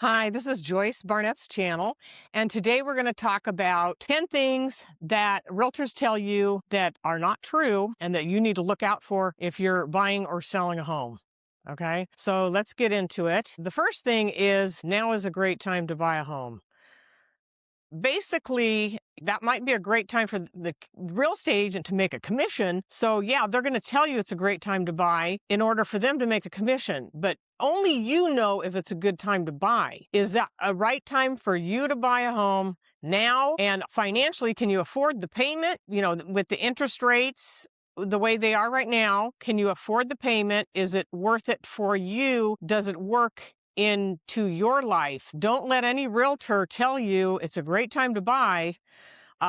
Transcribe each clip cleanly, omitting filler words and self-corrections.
Hi, this is Joyce Barnett's channel, and today we're going to talk about 10 things that realtors tell you that are not true and that you need to look out for if you're buying or selling a home. Okay, so let's get into it. The first thing is now is a great time to buy a home. Basically, that might be a great time for the real estate agent to make a commission. So yeah, they're going to tell you it's a great time to buy in order for them to make a commission. But only you know if it's a good time to buy. Is that a right time for you to buy a home now? And financially, can you afford the payment? With the interest rates the way they are right now, can you afford the payment? Is it worth it for you? Does it work into your life? Don't let any realtor tell you it's a great time to buy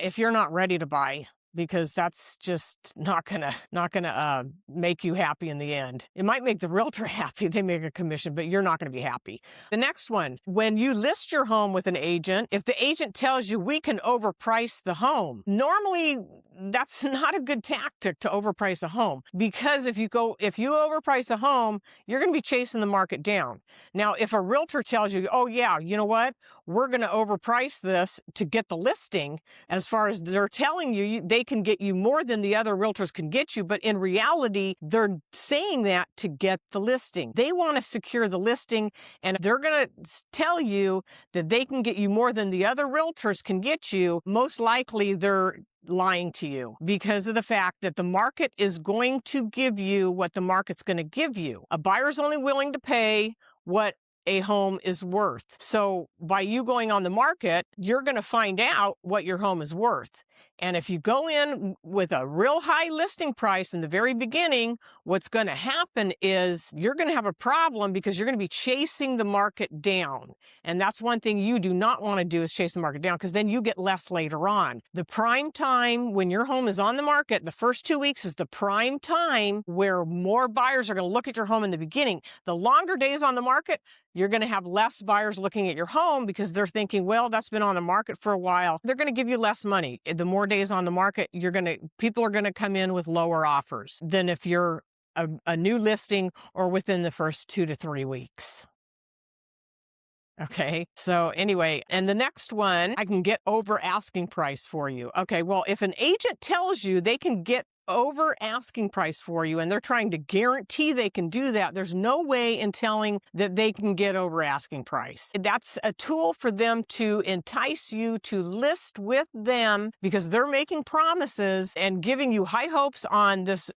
if you're not ready to buy, because that's just not gonna make you happy in the end. It might make the realtor happy, they make a commission, but you're not gonna be happy. The next one, when you list your home with an agent, if the agent tells you we can overprice the home, normally that's not a good tactic to overprice a home, because if you overprice a home, you're gonna be chasing the market down. Now, if a realtor tells you, oh yeah, you know what, we're gonna overprice this to get the listing, as far as they're telling you, they can get you more than the other realtors can get you, but in reality, they're saying that to get the listing. They want to secure the listing, and they're going to tell you that they can get you more than the other realtors can get you. Most likely, they're lying to you because of the fact that the market is going to give you what the market's going to give you. A buyer's only willing to pay what a home is worth. So by you going on the market, you're going to find out what your home is worth. And if you go in with a real high listing price in the very beginning, what's going to happen is you're going to have a problem because you're going to be chasing the market down. And that's one thing you do not want to do, is chase the market down, because then you get less later on. The prime time when your home is on the market, the first 2 weeks, is the prime time where more buyers are going to look at your home in the beginning. The longer days on the market, you're going to have less buyers looking at your home because they're thinking, well, that's been on the market for a while. They're going to give you less money. The more days on the market, people are going to come in with lower offers than if you're a new listing or within the first 2 to 3 weeks. Okay, so anyway, and the next one, I can get over asking price for you. Okay, well, if an agent tells you they can get over asking price for you and they're trying to guarantee they can do that, there's no way in telling that they can get over asking price. That's a tool for them to entice you to list with them, because they're making promises and giving you high hopes on this,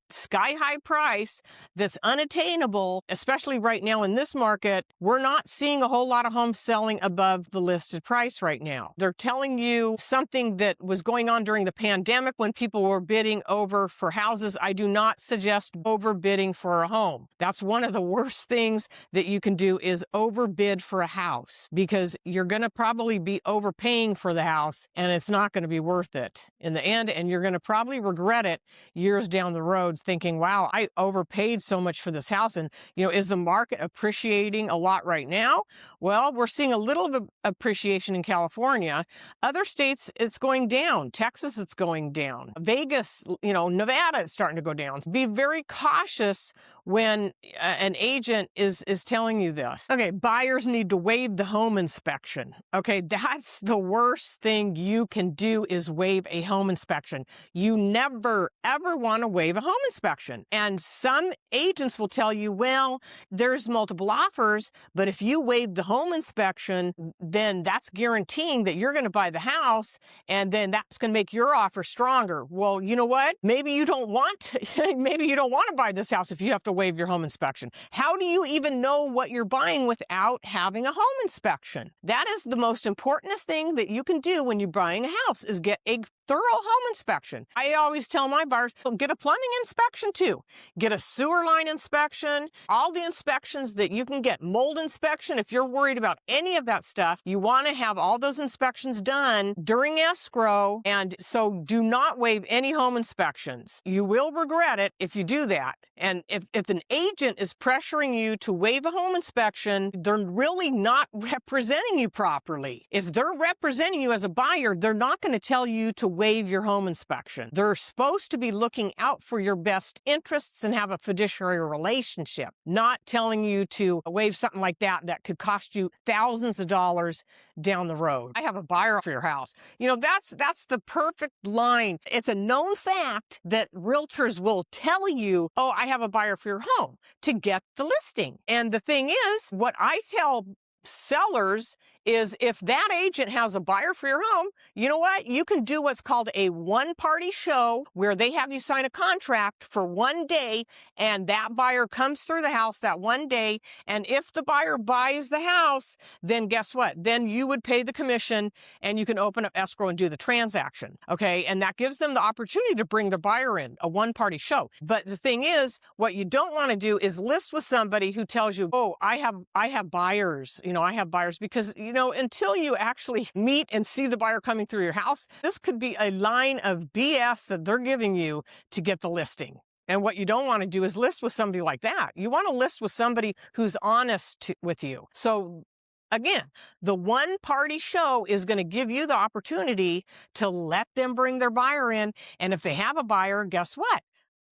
sky high price that's unattainable. Especially right now in this market, we're not seeing a whole lot of homes selling above the listed price right now. They're telling you something that was going on during the pandemic when people were bidding over for houses. I do not suggest overbidding for a home. That's one of the worst things that you can do, is overbid for a house, because you're going to probably be overpaying for the house and it's not going to be worth it in the end. And you're going to probably regret it years down the road, thinking, wow, I overpaid so much for this house. And, is the market appreciating a lot right now? Well, we're seeing a little bit of appreciation in California. Other states, it's going down. Texas, it's going down. Vegas, Nevada is starting to go down. Be very cautious when an agent is telling you this. Okay, buyers need to waive the home inspection. Okay, that's the worst thing you can do, is waive a home inspection. You never, ever want to waive a home inspection. And some agents will tell you, well, there's multiple offers, but if you waive the home inspection, then that's guaranteeing that you're going to buy the house, and then that's going to make your offer stronger. Well, you know what? Maybe you don't want to buy this house if you have to waive your home inspection. How do you even know what you're buying without having a home inspection? That is the most importantest thing that you can do when you're buying a house, is get a thorough home inspection. I always tell my buyers, get a plumbing inspection too. Get a sewer line inspection, all the inspections that you can get. Mold inspection, if you're worried about any of that stuff, you want to have all those inspections done during escrow. And so do not waive any home inspections. You will regret it if you do that. And if an agent is pressuring you to waive a home inspection, they're really not representing you properly. If they're representing you as a buyer, they're not going to tell you to waive your home inspection. They're supposed to be looking out for your best interests and have a fiduciary relationship, not telling you to waive something like that could cost you thousands of dollars down the road. I have a buyer for your house. You know, that's the perfect line. It's a known fact that realtors will tell you, oh, I have a buyer for your home, to get the listing. And the thing is, what I tell sellers is, if that agent has a buyer for your home, you know what? You can do what's called a one-party show, where they have you sign a contract for one day, and that buyer comes through the house that one day. And if the buyer buys the house, then guess what? Then you would pay the commission, and you can open up escrow and do the transaction. Okay. And that gives them the opportunity to bring the buyer in, a one-party show. But the thing is, what you don't want to do is list with somebody who tells you, oh, I have buyers, I have buyers, because, until you actually meet and see the buyer coming through your house, this could be a line of BS that they're giving you to get the listing. And what you don't want to do is list with somebody like that. You want to list with somebody who's honest with you. So again, the one-party show is going to give you the opportunity to let them bring their buyer in. And if they have a buyer, guess what?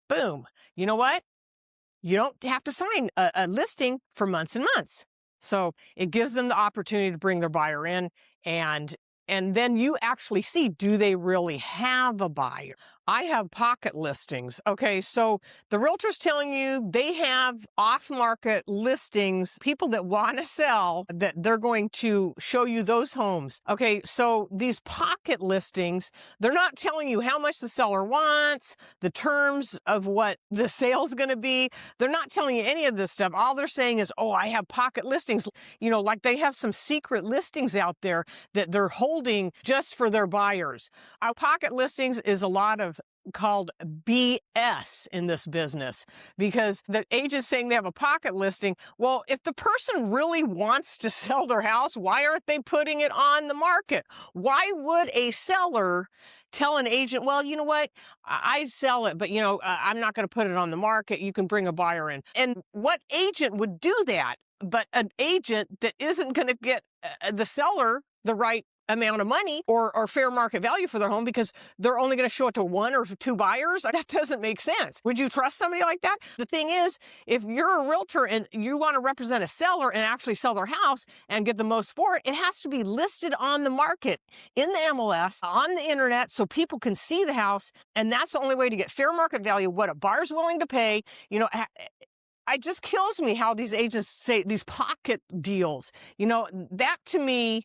Boom. You know what? You don't have to sign a listing for months and months. So it gives them the opportunity to bring their buyer in, and then you actually see, do they really have a buyer? I have pocket listings. Okay, so the realtor's telling you they have off-market listings, people that want to sell, that they're going to show you those homes. Okay, so these pocket listings, they're not telling you how much the seller wants, the terms of what the sale's going to be. They're not telling you any of this stuff. All they're saying is, oh, I have pocket listings. Like they have some secret listings out there that they're holding just for their buyers. Our pocket listings is a lot of called BS in this business, because the agent's saying they have a pocket listing. Well, if the person really wants to sell their house, why aren't they putting it on the market? Why would a seller tell an agent, well, you know what, I'd sell it, but I'm not going to put it on the market. You can bring a buyer in. And what agent would do that? But an agent that isn't going to get the seller the right amount of money or fair market value for their home, because they're only going to show it to one or two buyers. That doesn't make sense. Would you trust somebody like that? The thing is, if you're a realtor and you want to represent a seller and actually sell their house and get the most for it, it has to be listed on the market, in the MLS, on the internet, so people can see the house. And that's the only way to get fair market value, what a buyer's willing to pay. It just kills me how these agents say these pocket deals. That to me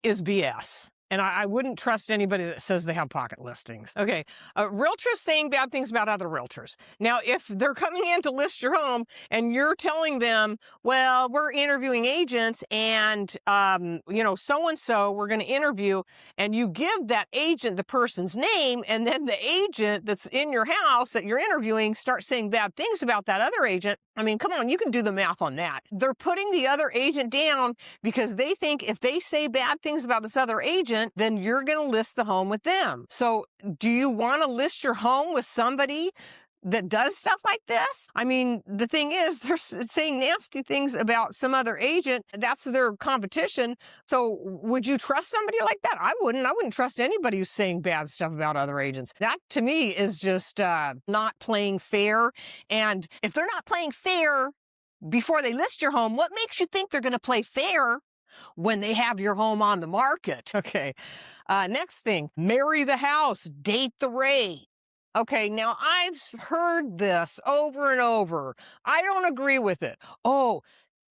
is BS. And I wouldn't trust anybody that says they have pocket listings. Okay, realtors saying bad things about other realtors. Now, if they're coming in to list your home and you're telling them, well, we're interviewing agents and, so-and-so we're going to interview, and you give that agent the person's name, and then the agent that's in your house that you're interviewing starts saying bad things about that other agent, I mean, come on, you can do the math on that. They're putting the other agent down because they think if they say bad things about this other agent, then you're going to list the home with them. So do you want to list your home with somebody that does stuff like this? I mean, the thing is, they're saying nasty things about some other agent. That's their competition. So would you trust somebody like that? I wouldn't. I wouldn't trust anybody who's saying bad stuff about other agents. That, to me, is just not playing fair. And if they're not playing fair before they list your home, what makes you think they're going to play fair when they have your home on the market? Okay. Next thing, marry the house, date the rate. Okay, now I've heard this over and over. I don't agree with it. Oh,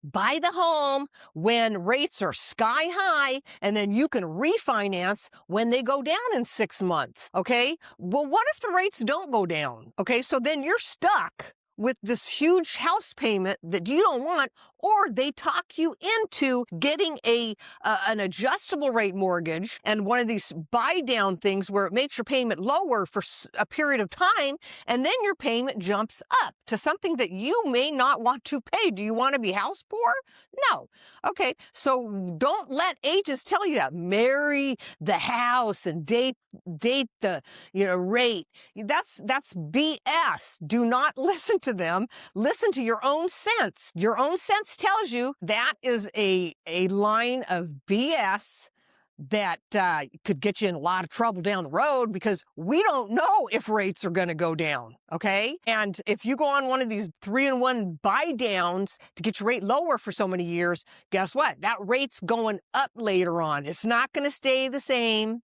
buy the home when rates are sky high, and then you can refinance when they go down in 6 months. Okay, well, what if the rates don't go down? Okay, so then you're stuck with this huge house payment that you don't want or they talk you into getting an adjustable rate mortgage and one of these buy down things where it makes your payment lower for a period of time, and then your payment jumps up to something that you may not want to pay. Do you want to be house poor? No. Okay, so don't let agents tell you that. Marry the house and date the rate. That's BS. Do not listen to them. Listen to your own sense. Your own sense tells you that is a line of BS that could get you in a lot of trouble down the road, because we don't know if rates are going to go down, okay? And if you go on one of these 3-in-1 buy downs to get your rate lower for so many years, guess what? That rate's going up later on. It's not going to stay the same.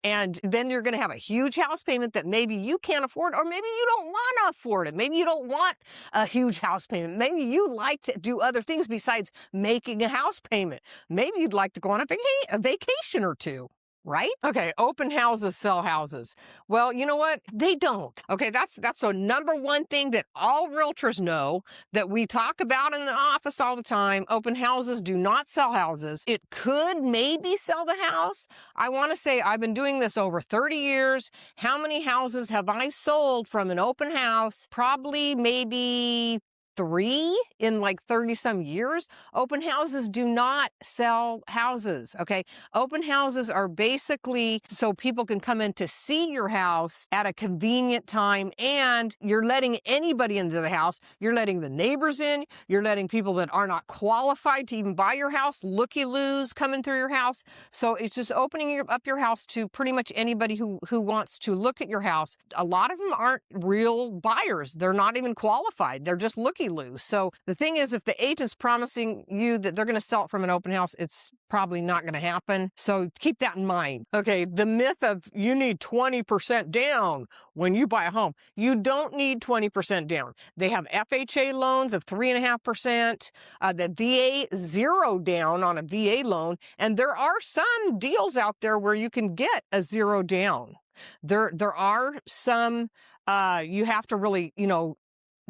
And then you're going to have a huge house payment that maybe you can't afford, or maybe you don't want to afford it. Maybe you don't want a huge house payment. Maybe you like to do other things besides making a house payment. Maybe you'd like to go on a vacation or two. Right? Okay, open houses sell houses. Well, you know what? They don't. Okay, that's the number one thing that all realtors know, that we talk about in the office all the time. Open houses do not sell houses. It could maybe sell the house. I want to say I've been doing this over 30 years. How many houses have I sold from an open house? Probably maybe 3 in like 30 some years. Open houses do not sell houses, okay? Open houses are basically so people can come in to see your house at a convenient time, and you're letting anybody into the house. You're letting the neighbors in. You're letting people that are not qualified to even buy your house, looky-loos coming through your house. So it's just opening up your house to pretty much anybody who wants to look at your house. A lot of them aren't real buyers. They're not even qualified. They're just looky-loos. So the thing is, if the agent's promising you that they're going to sell it from an open house, it's probably not going to happen. So keep that in mind. Okay, the myth of you need 20% down when you buy a home. You don't need 20% down. They have FHA loans of 3.5%, the VA 0 down on a VA loan, and there are some deals out there where you can get a 0 down. There are some, you have to really,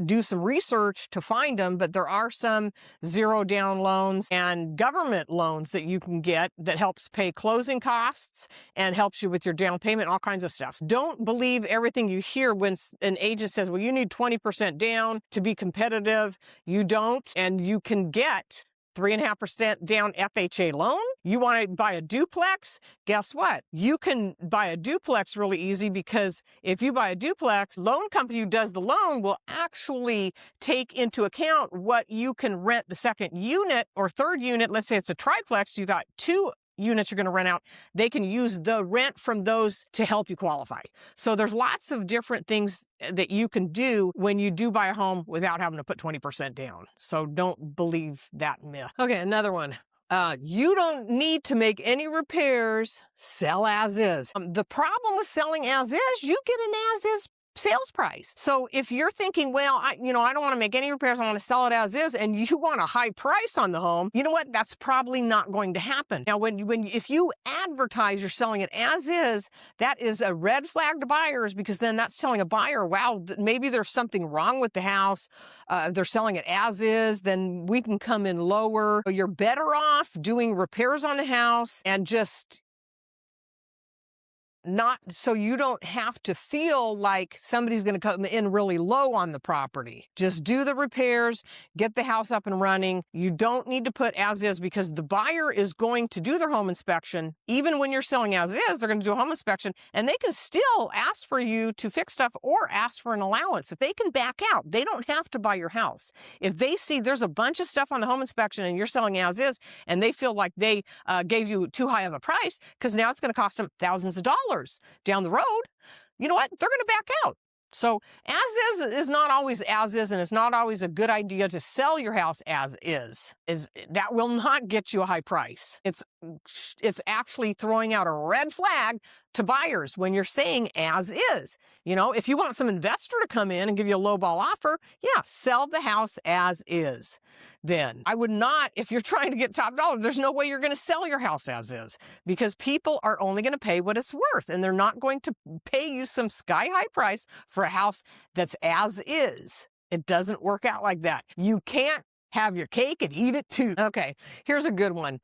do some research to find them, but there are some 0 down loans and government loans that you can get that helps pay closing costs and helps you with your down payment, all kinds of stuff. Don't believe everything you hear when an agent says, well, you need 20% down to be competitive. You don't, and you can get 3.5% down FHA loan. You want to buy a duplex? Guess what? You can buy a duplex really easy, because if you buy a duplex, loan company who does the loan will actually take into account what you can rent the second unit or third unit. Let's say it's a triplex, you got 2 units you're going to rent out. They can use the rent from those to help you qualify. So there's lots of different things that you can do when you do buy a home without having to put 20% down. So don't believe that myth. Okay, another one. You don't need to make any repairs. Sell as is. The problem with selling as is, you get an as is sales price. So if you're thinking, well, I don't want to make any repairs, I want to sell it as is, and you want a high price on the home, you know what? That's probably not going to happen. Now, if you advertise you're selling it as is, that is a red flag to buyers, because then that's telling a buyer, wow, maybe there's something wrong with the house. If they're selling it as is, then we can come in lower. You're better off doing repairs on the house and just not so you don't have to feel like somebody's going to come in really low on the property. Just do the repairs, get the house up and running. You don't need to put as is, because the buyer is going to do their home inspection. Even when you're selling as is, they're going to do a home inspection, and they can still ask for you to fix stuff or ask for an allowance. If they can back out, they don't have to buy your house. If they see there's a bunch of stuff on the home inspection and you're selling as is, and they feel like they gave you too high of a price, because now it's going to cost them thousands of dollars down the road, you know what? They're going to back out. So as is not always as is, and it's not always a good idea to sell your house as is. That will not get you a high price. It's actually throwing out a red flag to buyers when you're saying as is. If you want some investor to come in and give you a lowball offer, yeah, sell the house as is. Then I would not, if you're trying to get top dollar, there's no way you're going to sell your house as is, because people are only going to pay what it's worth, and they're not going to pay you some sky high price for a house that's as is. It doesn't work out like that. You can't have your cake and eat it too. Okay, here's a good one.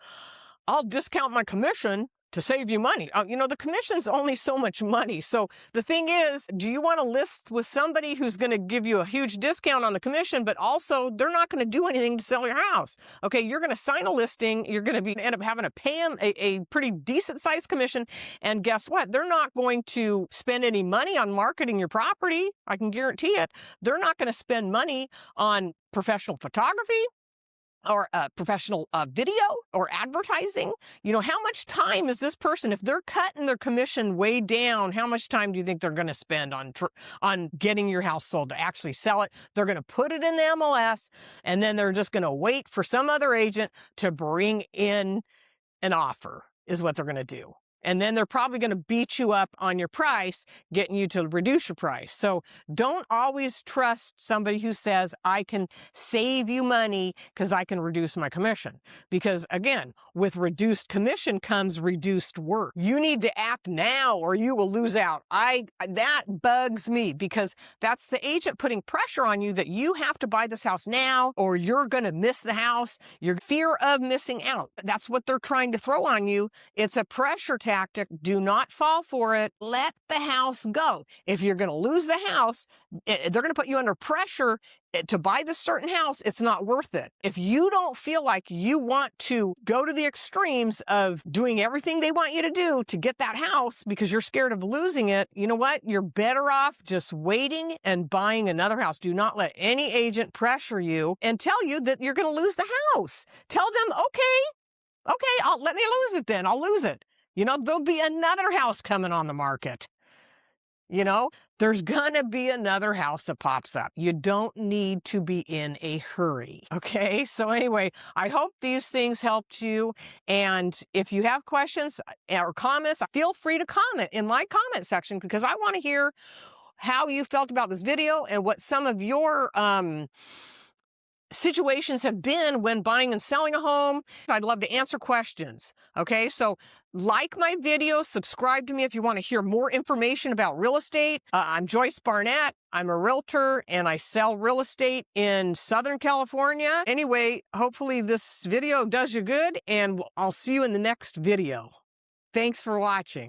I'll discount my commission to save you money. You know, the commission's only so much money. So the thing is, do you want to list with somebody who's going to give you a huge discount on the commission, but also they're not going to do anything to sell your house? Okay, you're going to sign a listing. You're going to end up having to pay them a pretty decent sized commission. And guess what? They're not going to spend any money on marketing your property. I can guarantee it. They're not going to spend money on professional photography or professional video or advertising. You know, how much time is this person, if they're cutting their commission way down, how much time do you think they're going to spend on getting your house sold to actually sell it? They're going to put it in the MLS, and then they're just going to wait for some other agent to bring in an offer, is what they're going to do. And then they're probably going to beat you up on your price, getting you to reduce your price. So don't always trust somebody who says, I can save you money because I can reduce my commission. Because again, with reduced commission comes reduced work. You need to act now or you will lose out. That bugs me, because that's the agent putting pressure on you that you have to buy this house now or you're going to miss the house. Your fear of missing out. That's what they're trying to throw on you. It's a pressure tactic. Do not fall for it. Let the house go. If you're going to lose the house, they're going to put you under pressure to buy this certain house. It's not worth it. If you don't feel like you want to go to the extremes of doing everything they want you to do to get that house because you're scared of losing it, you know what? You're better off just waiting and buying another house. Do not let any agent pressure you and tell you that you're going to lose the house. Tell them, okay, let me lose it then. I'll lose it. You know, there'll be another house coming on the market. You know, there's gonna be another house that pops up. You don't need to be in a hurry. Okay, so anyway, I hope these things helped you. And if you have questions or comments, feel free to comment in my comment section, because I want to hear how you felt about this video and what some of your situations have been when buying and selling a home. I'd love to answer questions. Okay, so like my video, subscribe to me if you want to hear more information about real estate. I'm Joyce Barnett. I'm a realtor and I sell real estate in Southern California. Anyway, hopefully this video does you good, and I'll see you in the next video. Thanks for watching.